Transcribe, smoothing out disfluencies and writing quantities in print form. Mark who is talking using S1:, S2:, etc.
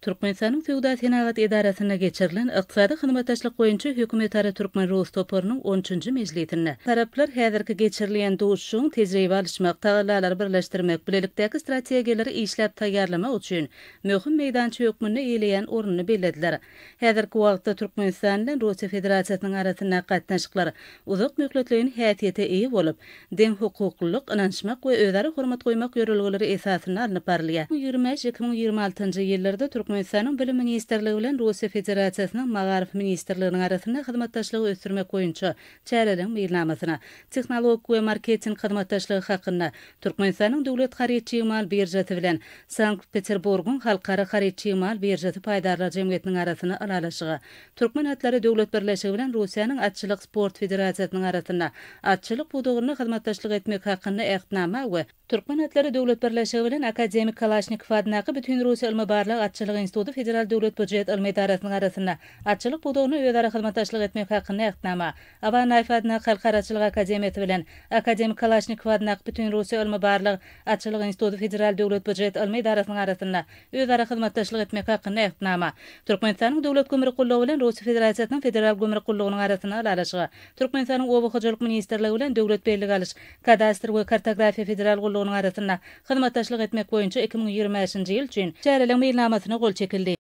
S1: Türkmenistan'ın Feodal Senagat İdarasına geçirilen iqtisadi hyzmatdaşlyk boýunça hökümetara Türkmen Rus toporunyň 13-nji mejlisinde taraplar häzirki geçirilen duşuşyň tezreýip alışmak, tagalarlary birleşdirmek, bilelikdäki strategiýalary işläp taýýarlamak üçin möhüm meýdança hökmüne eýleýän oruny bellädiler. Häzirki wagtda Türkmenistan bilen Russiýa Federasiýasynyň arasynda gatnaşyklar uzak möhletliğin häsiýete eýe bolup, deň hukuklylyk, inançmak we özara hormat goýmak ýörelgeleri esasyna alınıp barylýar. 2025-2026-njy ýyllarda Türkmenistanyň Bilim Ministrligi bilen Russiýa Federasiýasynyň Magarif Ministrliginiň arasynda hyzmatdaşlygy ösdürmek boýunça çäreleň meýilnamasyna, tehnologik we marketing hyzmatdaşlygy hakynda Türkmenistanyň döwlet haryçy mal birjasy bilen Sankt-Peterburgyň halkara haryçy mal birjasy paýdarlar jemgyýetiniň arasyna alalaşygy, Türkmen Hatlary Döwlet Birleşigi bilen Russiýanyň Atçylyk Sport Federasiýasynyň arasynda atçylyk budugyna hyzmatdaşlyk etmek hakynda ähtnama we Türkmen Hatlary Döwlet Birleşigi bilen Akademik Kalashnikov adnaky Bütün Russiýa ilmi barlyk atçylyk instituty Federal Döwlet Budjet ilmi idarasynyň arasynda atçylyk budugyna özara hyzmatdaşlyk etmek hakynda ähtnama, Abanaýew adnaky Halkaraçylyk Akademiýasy bilen Akademik Kalashnikov adnaky Bütün Russiýa ilmi barlyk atçylyk instituty Federal Döwlet Budjet ilmi idarasynyň arasynda özara hyzmatdaşlyk etmek hakynda ähtnama, Türkmenistanyň Döwlet Gömrük Gullugy bilen Russiýa Federasiýasynyň Federal Gömrük Gullugynyň arasyna alalaşygy, Türkmenistanyň Oba Hojalyk Ministrligi bilen Döwlet beligi alyş, Kadastr we Kartografiýa Federal Gullugynyň arasynda hyzmatdaşlyk etmek boýunça 2025-nji ýyl üçin çäreleň meýilnamasyna gol çekildi.